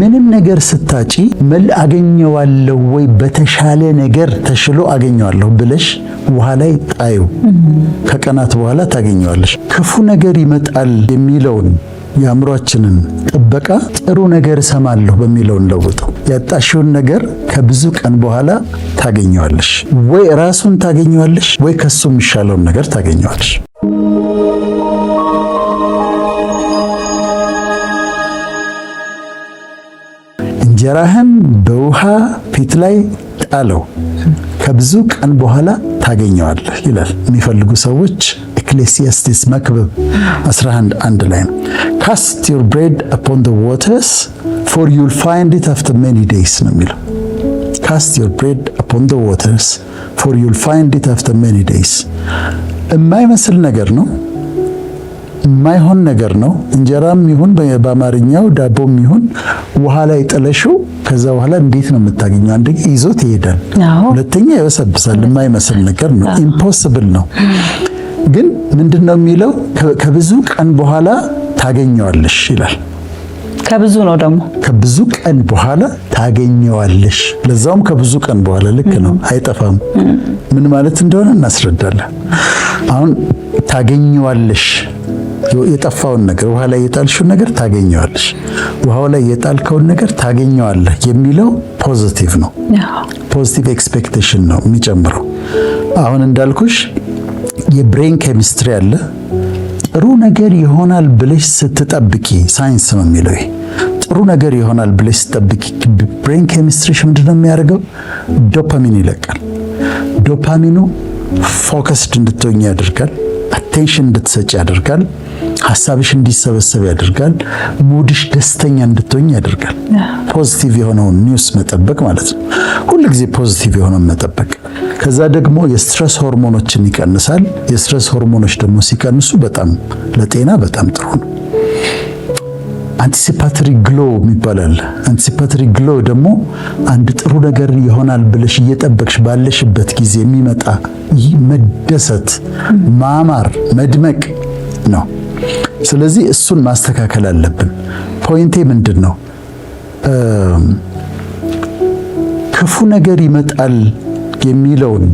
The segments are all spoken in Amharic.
ምንም ነገር ስታጪ አገኘዋለሁ ወይ በተሻለ ነገር ተሽሎ አገኘዋለሁ ብለሽ ውሃ ላይ ጣዩ። ከቀናት በኋላ ታገኘዋለሽ። ክፉ ነገር ይመጣል የሚለውን የአእምሮአችንን ጥበቃ ጥሩ ነገር እሰማለሁ በሚለው ለውጠው። ያጣሽውን ነገር ከብዙ ቀን በኋላ ታገኘዋለሽ። ወይ ራሱን ታገኘዋለሽ ወይ ከሱ የሚሻለውን ነገር ታገኘዋለሽ። እንጀራህን በውሃ ፊት ላይ ጣለው ከብዙ ቀን በኋላ ታገኘዋለህ ይላል። የሚፈልጉ ሰዎች ኤክሌሲያስቲስ መክብብ 11:1 ላይ ነው። Cast your bread upon the waters for you'll find it after many days ነው የሚለው። Cast your bread upon the waters for you'll find it after many days። የማይመስል ነገር ነው፣ የማይሆን ነገር ነው። እንጀራም ይሁን በአማርኛው ዳቦም ይሁን ውሃ ላይ ጥለሽው ከዛ በኋላ እንዴት ነው የምታገኘው? አንደኛ ይዞት ይሄዳል፣ ሁለተኛ ይበሰብሳል። የማይመስል ነገር ነው፣ ኢምፖሲብል ነው። ግን ምንድነው የሚለው? ከብዙ ቀን በኋላ ታገኘዋለሽ ይላል። ከብዙ ነው ደግሞ ከብዙ ቀን በኋላ ታገኘዋለሽ። ለዛውም ከብዙ ቀን በኋላ ልክ ነው፣ አይጠፋም። ምን ማለት እንደሆነ እናስረዳለን። አሁን ታገኘዋለሽ፣ የጠፋውን ነገር ውሃ ላይ የጣልሽውን ነገር ታገኘዋለሽ፣ ውሃው ላይ የጣልከውን ነገር ታገኘዋለህ የሚለው ፖዚቲቭ ነው። ፖዚቲቭ ኤክስፔክቴሽን ነው የሚጨምረው። አሁን እንዳልኩሽ የብሬን ኬሚስትሪ አለ። ጥሩ ነገር ይሆናል ብለሽ ስትጠብቂ፣ ሳይንስ ነው የሚለው ይሄ ጥሩ ነገር ይሆናል ብለሽ ስትጠብቂ ብሬን ኬሚስትሪሽ ምንድነው የሚያደርገው? ዶፓሚን ይለቃል። ዶፓሚኑ ፎከስድ እንድትሆኝ ያደርጋል። አቴንሽን እንድትሰጪ ያደርጋል። ሐሳብሽ እንዲሰበሰብ ያደርጋል። ሙድሽ ደስተኛ እንድትሆኝ ያደርጋል። ፖዚቲቭ የሆነውን ኒውስ መጠበቅ ማለት ነው። ሁሉ ጊዜ ፖዚቲቭ የሆነውን መጠበቅ። ከዛ ደግሞ የስትረስ ሆርሞኖችን ይቀንሳል። የስትረስ ሆርሞኖች ደግሞ ሲቀንሱ በጣም ለጤና በጣም ጥሩ ነው። አንቲሲፓተሪ ግሎ ይባላል። አንቲሲፓተሪ ግሎ ደግሞ አንድ ጥሩ ነገር ይሆናል ብለሽ እየጠበቅሽ ባለሽበት ጊዜ የሚመጣ መደሰት፣ ማማር፣ መድመቅ ነው። ስለዚህ እሱን ማስተካከል አለብን። ፖይንቴ ምንድን ነው? ክፉ ነገር ይመጣል የሚለውን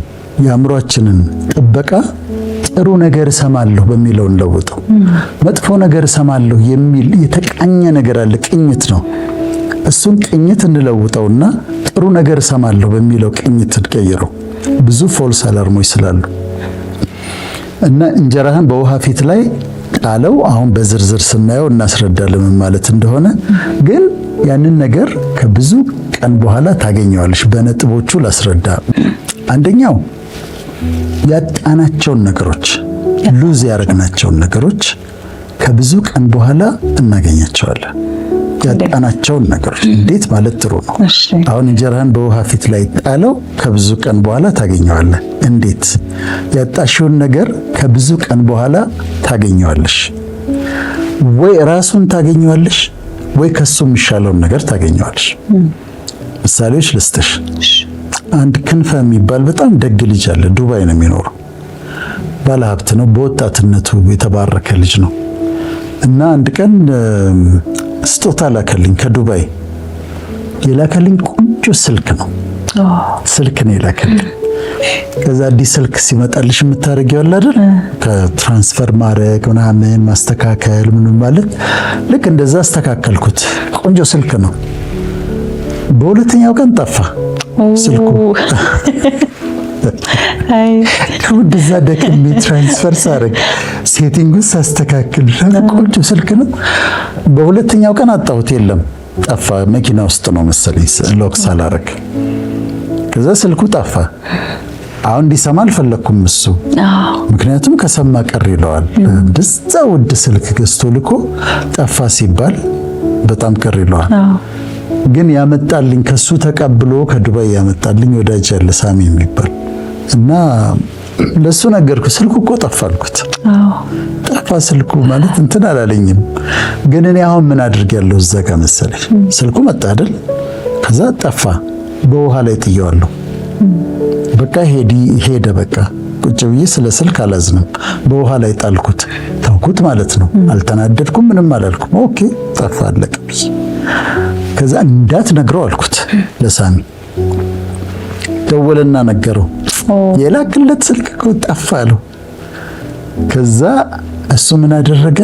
የአእምሮአችንን ጥበቃ ጥሩ ነገር እሰማለሁ በሚለው ለውጠው። መጥፎ ነገር እሰማለሁ የሚል የተቃኘ ነገር አለ፣ ቅኝት ነው። እሱን ቅኝት እንለውጠውና ጥሩ ነገር እሰማለሁ በሚለው ቅኝት እንቀይረው። ብዙ ፎልስ አላርሞች ስላሉ እና እንጀራህን በውሃ ፊት ላይ ጣለው። አሁን በዝርዝር ስናየው እናስረዳለን ማለት እንደሆነ። ግን ያንን ነገር ከብዙ ቀን በኋላ ታገኘዋለሽ። በነጥቦቹ ላስረዳ። አንደኛው ያጣናቸውን ነገሮች፣ ሉዝ ያደረግናቸውን ነገሮች ከብዙ ቀን በኋላ እናገኛቸዋለን። ያጣናቸውን ነገሮች እንዴት ማለት ጥሩ ነው። አሁን እንጀራህን በውሃ ፊት ላይ ጣለው ከብዙ ቀን በኋላ ታገኘዋለህ። እንዴት? ያጣሽውን ነገር ከብዙ ቀን በኋላ ታገኘዋለሽ። ወይ ራሱን ታገኘዋለሽ ወይ ከሱ የሚሻለውን ነገር ታገኘዋለሽ። ምሳሌዎች ልስጥሽ። አንድ ክንፈ የሚባል በጣም ደግ ልጅ አለ። ዱባይ ነው የሚኖረው። ባለሀብት ነው። በወጣትነቱ የተባረከ ልጅ ነው እና አንድ ቀን ስጦታ ላከልኝ ከዱባይ። የላከልኝ ቆንጆ ስልክ ነው። ስልክ ነው የላከልኝ። ከዛ አዲስ ስልክ ሲመጣልሽ የምታደርጊው አለ አይደል? ከትራንስፈር ማድረግ ምናምን ማስተካከል ምን ማለት ልክ እንደዛ አስተካከልኩት። ቆንጆ ስልክ ነው። በሁለተኛው ቀን ጠፋ ስልኩ። ወደዛ ደክሜ ትራንስፈር ሳደርግ ሴቲንጉን ሳስተካክል ቆንጆ ስልክ ነው። በሁለተኛው ቀን አጣሁት፣ የለም ጠፋ። መኪና ውስጥ ነው መሰለኝ ሎክ ሳላረግ። ከዛ ስልኩ ጠፋ። አሁን እንዲሰማ አልፈለኩም እሱ፣ ምክንያቱም ከሰማ ቀር ይለዋል። እንደዛ ውድ ስልክ ገዝቶ ልኮ ጠፋ ሲባል በጣም ቀር ይለዋል። ግን ያመጣልኝ ከሱ ተቀብሎ ከዱባይ ያመጣልኝ ወዳጅ ያለ ሳሚ የሚባል እና ለሱ ነገርኩ። ስልኩ እኮ ጠፋ አልኩት። ጠፋ ስልኩ ማለት እንትን አላለኝም። ግን እኔ አሁን ምን አድርጌያለሁ እዛ ጋር መሰለኝ። ስልኩ መጣ አይደል? ከዛ ጠፋ። በውሃ ላይ ጥየዋለሁ። በቃ ሄደ። በቃ ቁጭ ብዬ ስለ ስልክ አላዝንም። በውሃ ላይ ጣልኩት፣ ተውኩት ማለት ነው። አልተናደድኩም፣ ምንም አላልኩም። ኦኬ ጠፋ፣ አለቀ። ከዛ እንዳትነግረው አልኩት ለሳሚ። ደወለና ነገረው። የላክለት ስልክ እኮ ጠፋ አለው። ከዛ እሱ ምን አደረገ?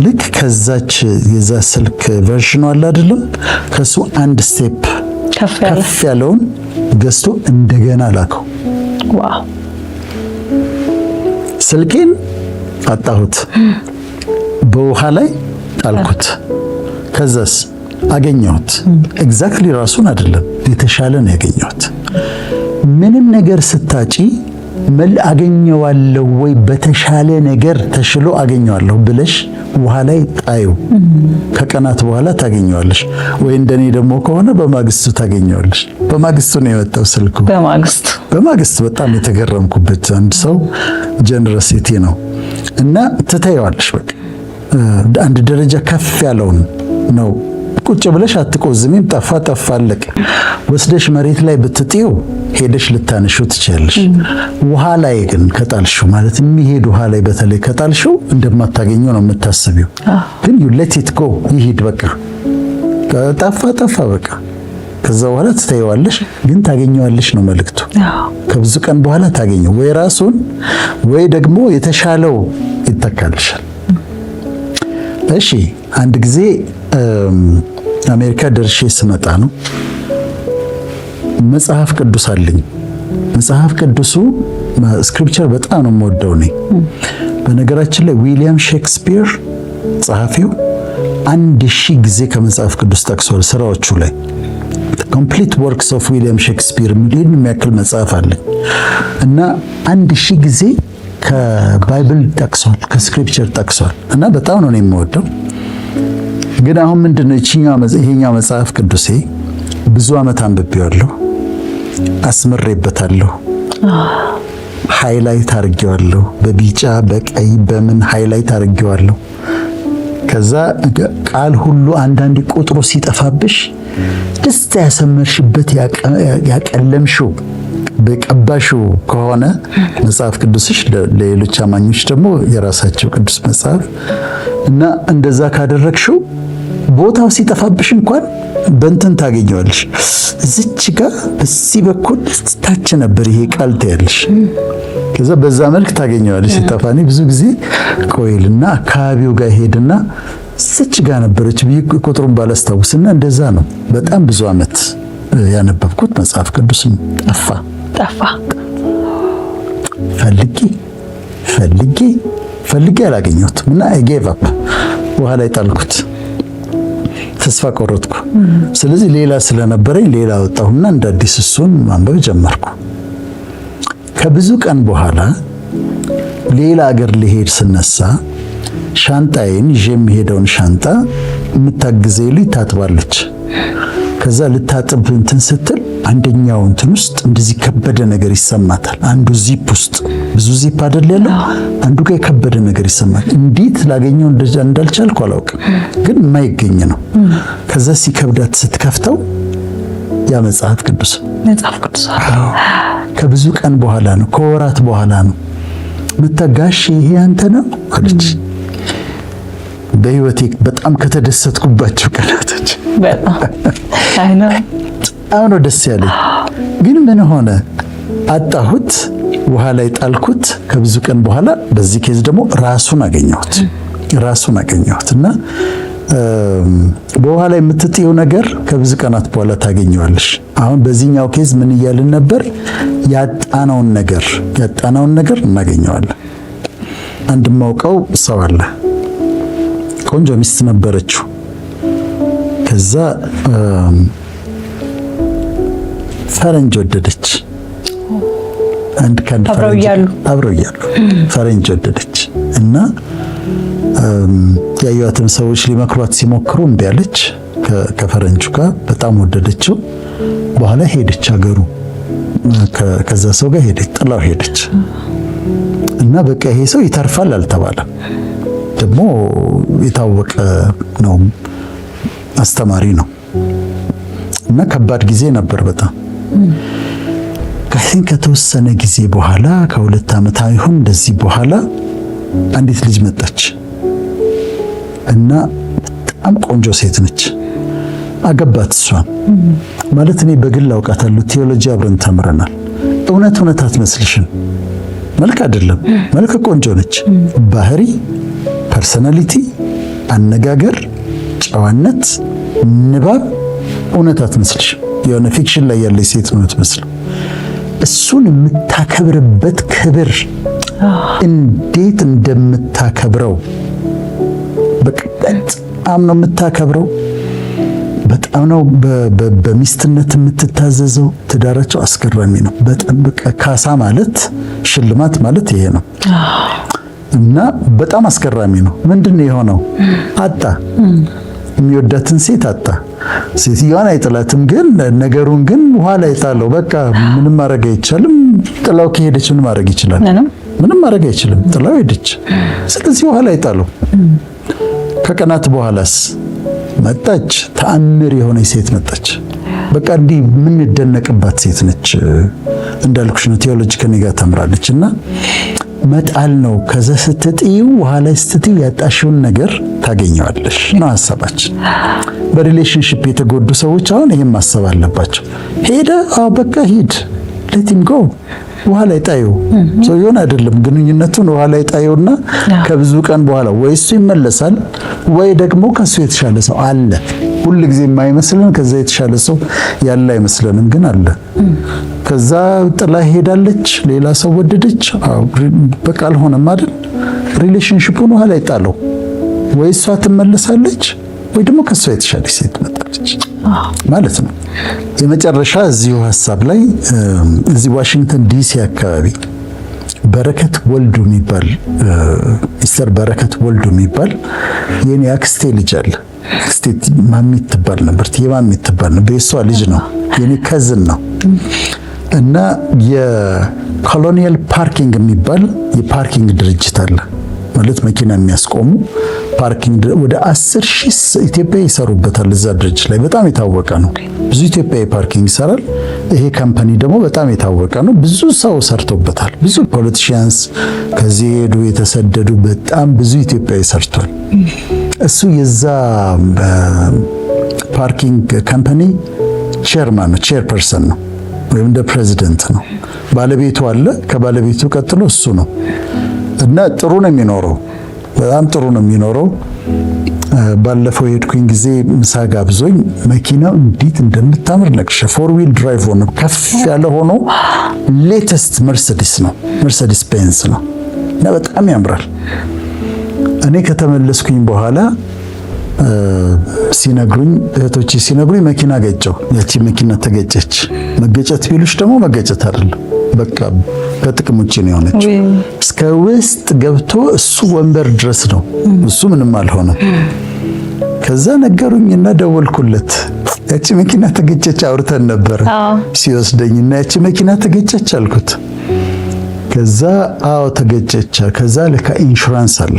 ልክ ከዛች የዛ ስልክ ቨርዥኑ አለ አይደለም፣ ከሱ አንድ ስቴፕ ከፍ ያለውን ገዝቶ እንደገና ላከው። ዋው! ስልኬን አጣሁት፣ በውሃ ላይ ጣልኩት። ከዛስ አገኘሁት። ኤግዛክትሊ ራሱን አይደለም የተሻለ ነው ያገኘሁት። ምንም ነገር ስታጪ አገኘዋለሁ ወይ በተሻለ ነገር ተሽሎ አገኘዋለሁ ብለሽ ውሃ ላይ ጣዩ። ከቀናት በኋላ ታገኘዋለሽ። ወይ እንደኔ ደግሞ ከሆነ በማግስቱ ታገኘዋለሽ። በማግስቱ ነው የመጣው ስልኩ። በማግስቱ በጣም የተገረምኩበት አንድ ሰው ጀነረሲቲ ነው። እና ትታየዋለሽ። በቃ አንድ ደረጃ ከፍ ያለውን ነው። ቁጭ ብለሽ አትቆዝሚም። ጠፋ አለቀ። ወስደሽ መሬት ላይ ብትጥዩ ሄደሽ ልታነሺው ትችያለሽ። ውሃ ላይ ግን ከጣልሽው ማለት የሚሄድ ውሃ ላይ በተለይ ከጣልሽው እንደማታገኘው ነው የምታስቢው። ግን you let it go ይሄድ በቃ ጠፋ በቃ። ከዛ በኋላ ትታየዋለሽ፣ ግን ታገኘዋለሽ ነው መልእክቱ። ከብዙ ቀን በኋላ ታገኘው ወይ ራሱን ወይ ደግሞ የተሻለው ይተካልሻል። እሺ አንድ ጊዜ አሜሪካ ደርሼ ስመጣ ነው መጽሐፍ ቅዱስ አለኝ። መጽሐፍ ቅዱሱ ስክሪፕቸር በጣም ነው የምወደው ነኝ። በነገራችን ላይ ዊሊያም ሼክስፒር ጸሐፊው 1000 ጊዜ ከመጽሐፍ ቅዱስ ጠቅሷል ስራዎቹ ላይ። ኮምፕሊት ወርክስ ኦፍ ዊሊያም ሼክስፒር የሚያክል መጽሐፍ አለኝ እና 1000 ጊዜ ከባይብል ጠቅሷል፣ ከስክሪፕቸር ጠቅሷል እና በጣም ነው የምወደው። ግን አሁን ምንድነው ይሄኛው መጽሐፍ ቅዱሴ ብዙ ዓመት አንብቤዋለሁ፣ አስመሬበታለሁ፣ ሃይላይት አድርጌዋለሁ፣ በቢጫ በቀይ በምን ሃይላይት አድርጌዋለሁ። ከዛ ቃል ሁሉ አንዳንድ ቁጥሩ ሲጠፋብሽ ደስታ ያሰመርሽበት ያቀለምሽው በቀባሽው ከሆነ መጽሐፍ ቅዱስሽ ለሌሎች አማኞች ደግሞ የራሳቸው ቅዱስ መጽሐፍ እና እንደዛ ካደረግሽው ቦታው ሲጠፋብሽ እንኳን በእንትን ታገኘዋለሽ። እዚች ጋር በዚህ በኩል ታች ነበር ይሄ ቃል ታያለሽ። ከዛ በዛ መልክ ታገኘዋለሽ። ሲጠፋኒ ብዙ ጊዜ ቆይልና አካባቢው ጋር ሄድና እዚች ጋር ነበረች ብዬ ቁጥሩን ባላስታውስና እንደዛ ነው በጣም ብዙ ዓመት ያነበብኩት መጽሐፍ ቅዱስም ጠፋ። ፈልጌ አላገኘሁትም እና አይ ጌቭ አፕ ውሃ ላይ ጣልኩት። ተስፋ ቆረጥኩ። ስለዚህ ሌላ ስለነበረኝ ሌላ ወጣሁና እንደ አዲስ እሱን ማንበብ ጀመርኩ። ከብዙ ቀን በኋላ ሌላ ሀገር ልሄድ ስነሳ ሻንጣዬን ይዤ የሚሄደውን ሻንጣ የምታግዘኝ ልጅ ታጥባለች። ከዛ ልታጥብ እንትን ስትል አንደኛው እንትን ውስጥ እንደዚህ ከበደ ነገር ይሰማታል። አንዱ ዚፕ ውስጥ ብዙ ዚፕ አይደል ያለው፣ አንዱ ጋር የከበደ ነገር ይሰማታል። እንዴት ላገኘው እንዳልቻልኩ አላውቅም፣ ግን የማይገኝ ነው። ከዛ ሲከብዳት ስትከፍተው ያ መጽሐፍ ቅዱስ ከብዙ ቀን በኋላ ነው፣ ከወራት በኋላ ነው። መተጋሽ ይሄ አንተ ነው አለች። በህይወቴ በጣም ከተደሰትኩባቸው ቀናቶች በጣም ነው ደስ ያለኝ። ግን ምን ሆነ? አጣሁት፣ ውሃ ላይ ጣልኩት። ከብዙ ቀን በኋላ በዚህ ኬዝ ደግሞ ራሱን አገኘሁት እና በውሃ ላይ የምትጥየው ነገር ከብዙ ቀናት በኋላ ታገኘዋለሽ። አሁን በዚህኛው ኬዝ ምን እያልን ነበር? ያጣናውን ነገር እናገኘዋለን። አንድ ማውቀው ሰው አለ፣ ቆንጆ ሚስት ነበረችው። ከዛ ፈረንጅ ወደደች። አብረው እያሉ ፈረንጅ ወደደች እና ያዩዋትም ሰዎች ሊመክሯት ሲሞክሩ እምቢ አለች። ከፈረንጁ ጋር በጣም ወደደችው። በኋላ ሄደች ሀገሩ፣ ከዛ ሰው ጋር ሄደች፣ ጥላው ሄደች እና በቃ ይሄ ሰው ይተርፋል አልተባለም። ደግሞ የታወቀ ነው፣ አስተማሪ ነው እና ከባድ ጊዜ ነበር በጣም። ከተወሰነ ጊዜ በኋላ ከ2 ዓመት አይሆን እንደዚህ በኋላ አንዲት ልጅ መጣች እና በጣም ቆንጆ ሴት ነች አገባት እሷን ማለት እኔ በግል አውቃታለሁ። ቴዎሎጂ አብረን ተምረናል። እውነት አትመስልሽም። መልክ አይደለም፣ መልክ ቆንጆ ነች። ባህሪ፣ ፐርሰናሊቲ፣ አነጋገር፣ ጨዋነት፣ ንባብ እውነት አትመስልሽም። የሆነ ፊክሽን ላይ ያለች ሴት ነው የምትመስለው። እሱን የምታከብርበት ክብር እንዴት እንደምታከብረው በጣም ነው የምታከብረው። በጣም ነው በሚስትነት የምትታዘዘው። ትዳራቸው አስገራሚ ነው በጣም። በቃ ካሳ ማለት ሽልማት ማለት ይሄ ነው እና በጣም አስገራሚ ነው። ምንድነው የሆነው? አጣ የሚወዳትን ሴት አጣ። ሴትዮዋን አይጥላትም፣ ግን ነገሩን ግን ኋላ ይጣለው። በቃ ምንም ማድረግ አይቻልም። ጥላው ከሄደች ምን ማድረግ ይችላል? ምንም ማድረግ አይችልም። ጥላው ሄደች። ስለዚህ ኋላ ይጣለው። ከቀናት በኋላስ መጣች። ተአምር የሆነች ሴት መጣች። በቃ እንዲህ የምንደነቅባት ሴት ነች። እንዳልኩሽ ነው ቴዎሎጂ ከኔ ጋር ተምራለች። እና መጣል ነው። ከዛ ስትጥዩ ኋላ ስትጥዩ ያጣሽውን ነገር ታገኘዋለሽ ነው ሐሳባችን። በሪሌሽንሺፕ የተጎዱ ሰዎች አሁን ይሄን ማሰብ አለባቸው። ሄደ በቃ ሂድ፣ ሌት ሂም ጎ። ውሃ ላይ ጣዩ። ሰውየውን አይደለም ግንኙነቱን ውሃ ላይ ጣዩና ከብዙ ቀን በኋላ ወይ እሱ ይመለሳል ወይ ደግሞ ከሱ የተሻለ ሰው አለ። ሁሉ ጊዜ የማይመስለን ከዛ የተሻለ ሰው ያለ አይመስለንም፣ ግን አለ። ከዛ ጥላ ሄዳለች፣ ሌላ ሰው ወደደች። በቃ አልሆነም አይደል? ሪሌሽንሺፑን ውሃ ላይ ጣለው። ወይ እሷ ትመለሳለች ወይ ደግሞ ከሷ የተሻለች ሴት መጣለች ማለት ነው። የመጨረሻ እዚሁ ሐሳብ ላይ እዚህ ዋሽንግተን ዲሲ አካባቢ በረከት ወልዱ የሚባል ሚስተር በረከት ወልዱ የሚባል የኔ አክስቴ ልጅ አለ። አክስቴ ማሚት ትባል ነበር፣ የማሚት ትባል ነበር። የሷ ልጅ ነው፣ የኔ ከዝን ነው። እና የኮሎኒያል ፓርኪንግ የሚባል የፓርኪንግ ድርጅት አለ ማለት መኪና የሚያስቆሙ ፓርኪንግ ወደ 10,000 ኢትዮጵያ ይሰሩበታል። እዛ ድርጅት ላይ በጣም የታወቀ ነው። ብዙ ኢትዮጵያዊ ፓርኪንግ ይሰራል። ይሄ ካምፓኒ ደግሞ በጣም የታወቀ ነው። ብዙ ሰው ሰርቶበታል። ብዙ ፖለቲሽያንስ ከዚህ ሄዱ የተሰደዱ በጣም ብዙ ኢትዮጵያዊ ሰርቷል። እሱ የዛ ፓርኪንግ ካምፓኒ ቼርማን ነው፣ ቼርፐርሰን ነው ወይም እንደ ፕሬዚደንት ነው። ባለቤቱ አለ። ከባለቤቱ ቀጥሎ እሱ ነው እና ጥሩ ነው የሚኖረው፣ በጣም ጥሩ ነው የሚኖረው። ባለፈው የሄድኩኝ ጊዜ ምሳ ጋብዞኝ መኪናው እንዴት እንደምታምር ነቅሸ ፎር ዊል ድራይቭ ሆኖ ከፍ ያለ ሆኖ ሌተስት መርሴዲስ ነው፣ መርሴዲስ ቤንዝ ነው እና በጣም ያምራል። እኔ ከተመለስኩኝ በኋላ ሲነግሩኝ እህቶቼ ሲነግሩኝ መኪና ገጨው። ያቺ መኪና ተገጨች። መገጨት ቢሉሽ ደግሞ መገጨት አይደለም፣ በቃ ከጥቅም ውጪ ነው የሆነችው። እስከ ውስጥ ገብቶ እሱ ወንበር ድረስ ነው፣ እሱ ምንም አልሆነም። ከዛ ነገሩኝና ደወልኩለት። ያቺ መኪና ተገጨች፣ አውርተን ነበር ሲወስደኝና ያቺ መኪና ተገጨች አልኩት። ከዛ አዎ ተገጨች። ከዛ ለካ ኢንሹራንስ አለ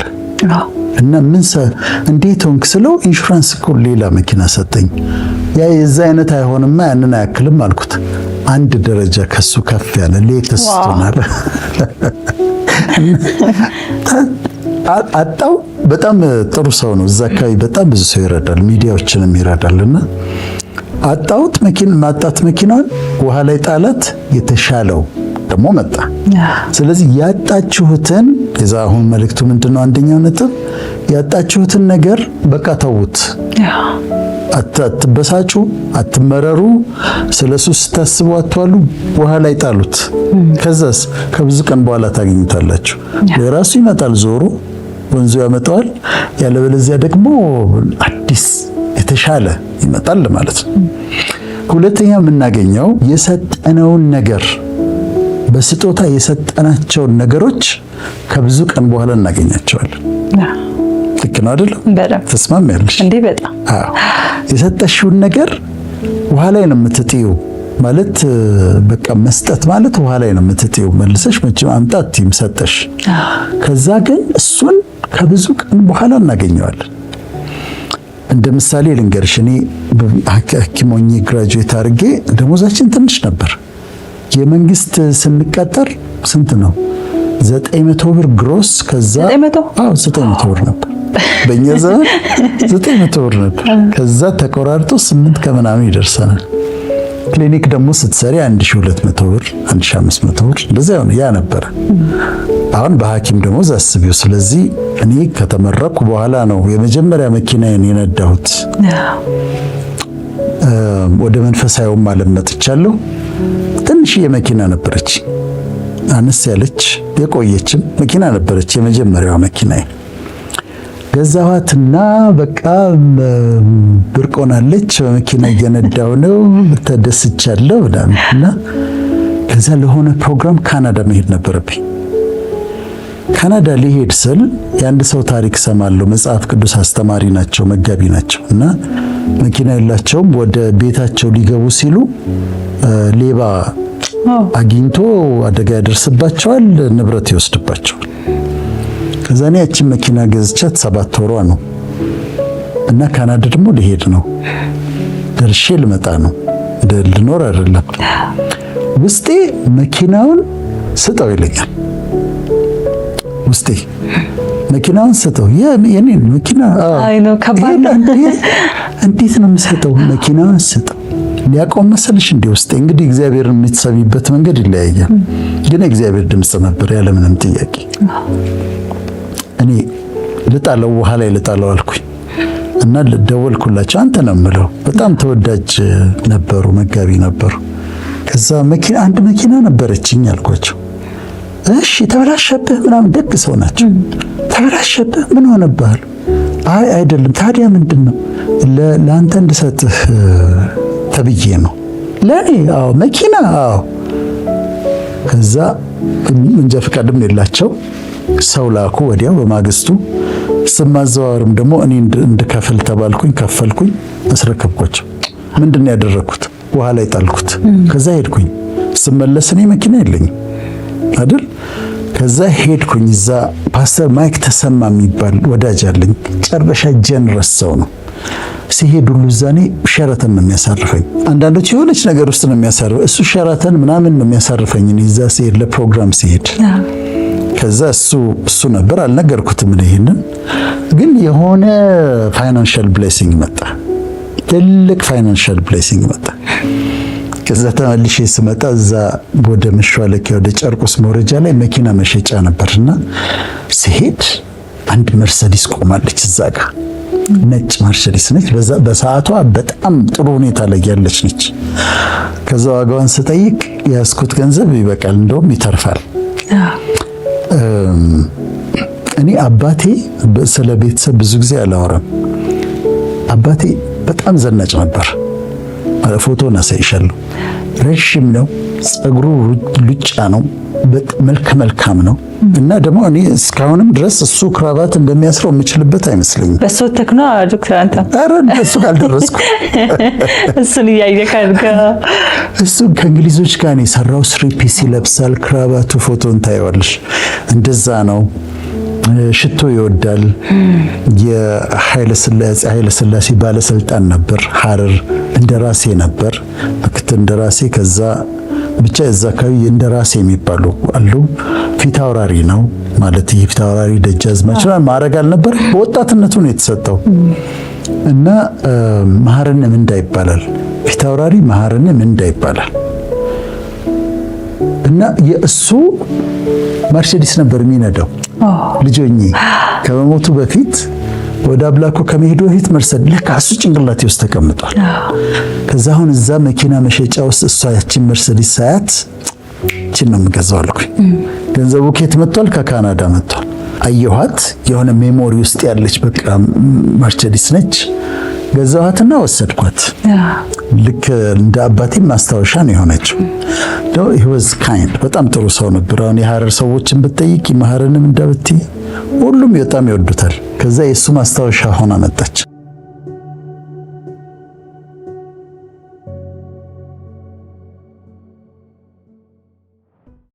እና ምን እንዴት ሆንክ ስለው ኢንሹራንስ እኮ ሌላ መኪና ሰጠኝ። ያ የዛ አይነት አይሆንማ ያንን አያክልም አልኩት። አንድ ደረጃ ከሱ ከፍ ያለ ሌተስት ሆናል። አጣው። በጣም ጥሩ ሰው ነው። እዛ አካባቢ በጣም ብዙ ሰው ይረዳል፣ ሚዲያዎችንም ይረዳልና አጣውት ማጣት መኪናውን ውሃ ላይ ጣላት። የተሻለው ደግሞ መጣ። ስለዚህ ያጣችሁትን የዛ አሁን መልእክቱ ምንድነው? አንደኛው ነጥብ ያጣችሁትን ነገር በቃ ተውት። አትበሳጩ፣ አትመረሩ፣ ስለሱ ስታስቡ አትዋሉ፣ ውሃ ላይ ጣሉት። ከዛስ ከብዙ ቀን በኋላ ታገኙታላችሁ። ለራሱ ይመጣል፣ ዞሮ ወንዙ ያመጣዋል። ያለበለዚያ ደግሞ አዲስ የተሻለ ይመጣል ማለት ነው። ሁለተኛ የምናገኘው የሰጠነውን ነገር በስጦታ የሰጠናቸውን ነገሮች ከብዙ ቀን በኋላ እናገኛቸዋለን። ልክ ነው አይደል? ተስማሚያለሽ እንዴ? በጣም አዎ። የሰጠሽውን ነገር ውሃ ላይ ነው የምትጥዩ ማለት በቃ መስጠት ማለት ውሃ ላይ ነው የምትጥዩ። መልሰሽ መቼም አምጣት ሰጠሽ። ከዛ ግን እሱን ከብዙ ቀን በኋላ እናገኘዋለን። እንደ ምሳሌ ልንገርሽ። እኔ ሐኪም ሆኜ ግራጁዌት አድርጌ ደሞዛችን ትንሽ ነበር። የመንግስት ስንቀጠር ስንት ነው? 900 ብር ግሮስ። ከዛ 900 ብር ነበር በእኛ ዘመን 900 ብር ነበር። ከዛ ተቆራርጦ 8 ከምናምን ይደርሰናል። ክሊኒክ ደግሞ ስትሰሪ 1200 ብር 1500 ብር እንደዚያ ነው ያ ነበር። አሁን በሐኪም ደሞዝ አስቢው። ስለዚህ እኔ ከተመረኩ በኋላ ነው የመጀመሪያ መኪናዬን የነዳሁት። ወደ መንፈሳዊውም ዓለም መጥቻለሁ። ትንሽዬ መኪና ነበረች፣ አነስ ያለች የቆየችም መኪና ነበረች። የመጀመሪያዋ መኪናዬ ገዛኋትና በቃ ብርቅ ሆናለች። በመኪና እየነዳሁ ነው፣ ተደስቻለሁ እና ከዛ ለሆነ ፕሮግራም ካናዳ መሄድ ነበረብኝ። ካናዳ ሊሄድ ስል የአንድ ሰው ታሪክ ሰማለሁ። መጽሐፍ ቅዱስ አስተማሪ ናቸው፣ መጋቢ ናቸው እና መኪና የላቸውም። ወደ ቤታቸው ሊገቡ ሲሉ ሌባ አግኝቶ አደጋ ያደርስባቸዋል፣ ንብረት ይወስድባቸዋል። ከዛ እኔ ያቺን መኪና ገዝቻት 7 ወሯ ነው እና ካናዳ ደግሞ ሊሄድ ነው፣ ደርሼ ልመጣ ነው፣ ልኖር አይደለም። ውስጤ መኪናውን ስጠው ይለኛል። ውስጤ መኪናውን ስጠው፣ የኔን መኪና አይ ነው ከባድ። እንዴት ነው የምሰጠው? መኪናውን ስጠው ሊያቆም መሰልሽ እንዴ? ውስጤ እንግዲህ እግዚአብሔርን የምትሰሚበት መንገድ ይለያያል። ግን እግዚአብሔር ድምጽ ነበር ያለምንም ጥያቄ። እኔ ልጣለው፣ ውሃ ላይ ልጣለው አልኩኝ እና ደወልኩላቸው። አንተ ነው የምለው። በጣም ተወዳጅ ነበሩ፣ መጋቢ ነበሩ። ከዛ አንድ መኪና ነበረችኝ አልኳቸው። እሺ ተበላሸብህ ምናምን፣ ደግ ሰው ናቸው። ተበላሸብህ ምን ሆነብህ? አይ አይደለም። ታዲያ ምንድነው? ለአንተ እንድሰጥህ ተብዬ ነው። ለኔ? አዎ መኪና። አዎ። ከዛ እንጃ ፈቃድም የላቸው ሰው ላኩ። ወዲያው በማግስቱ ስም ማዘዋወርም ደግሞ እኔ እንድከፍል ተባልኩኝ። ከፈልኩኝ፣ አስረከብኳቸው። ምንድን ነው ያደረኩት? ውሃ ላይ ጣልኩት። ከዛ ሄድኩኝ። ስመለስ እኔ መኪና የለኝም አይደል? ከዛ ሄድኩኝ። እዛ ፓስተር ማይክ ተሰማ የሚባል ወዳጅ አለኝ። ጨረሻ ጀነረስ ሰው ነው። ሲሄድ ሁሉ እዛኔ ሸራተን ነው የሚያሳርፈኝ። አንዳንዶች የሆነች ነገር ውስጥ ነው የሚያሳርፈኝ፣ እሱ ሸራተን ምናምን ነው የሚያሳርፈኝ። እዛ ሲሄድ ለፕሮግራም ሲሄድ ከዛ እሱ ነበር። አልነገርኩትም ይሄንን፣ ግን የሆነ ፋይናንሻል ብሌሲንግ መጣ፣ ትልቅ ፋይናንሻል ብሌሲንግ መጣ። ከዛ ተመልሼ ስመጣ እዛ ወደ መሿለኪያ ወደ ጨርቆስ መውረጃ ላይ መኪና መሸጫ ነበርና ሲሄድ አንድ መርሰዲስ ቆማለች እዛ ጋር። ነጭ መርሰዲስ ነች። በሰዓቷ በጣም ጥሩ ሁኔታ ላይ ያለች ነች። ከዛ ዋጋዋን ስጠይቅ ያስኩት ገንዘብ ይበቃል፣ እንደውም ይተርፋል። እኔ አባቴ ስለ ቤተሰብ ብዙ ጊዜ አላወራም። አባቴ በጣም ዘናጭ ነበር። ፎቶን አሳይሻለሁ። ረዥም ነው፣ ጸጉሩ ሉጫ ነው፣ መልካም ነው እና ደግሞ እኔ እስካሁንም ድረስ እሱ ክራባት እንደሚያስረው የምችልበት አይመስለኝም። በሱ ተክኖ ዶክተር አንተ አረ እሱ ካልደረስኩ እሱን እያየህ እሱ ከእንግሊዞች ጋር ነው የሰራው። 3 ፒስ ይለብሳል፣ ክራባቱ ፎቶን ታየዋለሽ። እንደዛ ነው። ሽቶ ይወዳል። የኃይለ ሥላሴ ባለስልጣን ነበር። ሐረር እንደራሴ ነበር፣ ምክትል እንደራሴ። ከዛ ብቻ እዛ አካባቢ እንደራሴ የሚባሉ አሉ። ፊት አውራሪ ነው ማለት ይሄ ፊት አውራሪ ደጃዝማች ማዕረግ አልነበር፣ በወጣትነቱ ነው የተሰጠው እና መሐረነ ምንዳ ይባላል። ፊት አውራሪ መሐረነ ምንዳ ይባላል። እና የእሱ መርሴዲስ ነበር የሚነዳው ልጆኜ ከመሞቱ በፊት ወደ አብላኮ ከመሄዱ በፊት መርሰድ ለካ እሱ ጭንቅላቴ ውስጥ ተቀምጧል። ከዛ አሁን እዛ መኪና መሸጫ ውስጥ እሷ ያቺን መርሰዲስ ሳያት እቺን ነው የምገዛው አልኩኝ። ገንዘቡ ከየት መጥቷል? ከካናዳ መጥቷል። አየኋት፣ የሆነ ሜሞሪ ውስጥ ያለች በቃ መርሴዲስ ነች። ገዛኋትና ወሰድኳት። ልክ እንደ አባቴ ማስታወሻ ነው የሆነችው። he was kind በጣም ጥሩ ሰው ነበር። አሁን የሐረር ሰዎችን ብትጠይቂ መሐረንም እንዳብቲ ሁሉም በጣም ይወዱታል። ከዛ የሱ ማስታወሻ ሆና መጣች።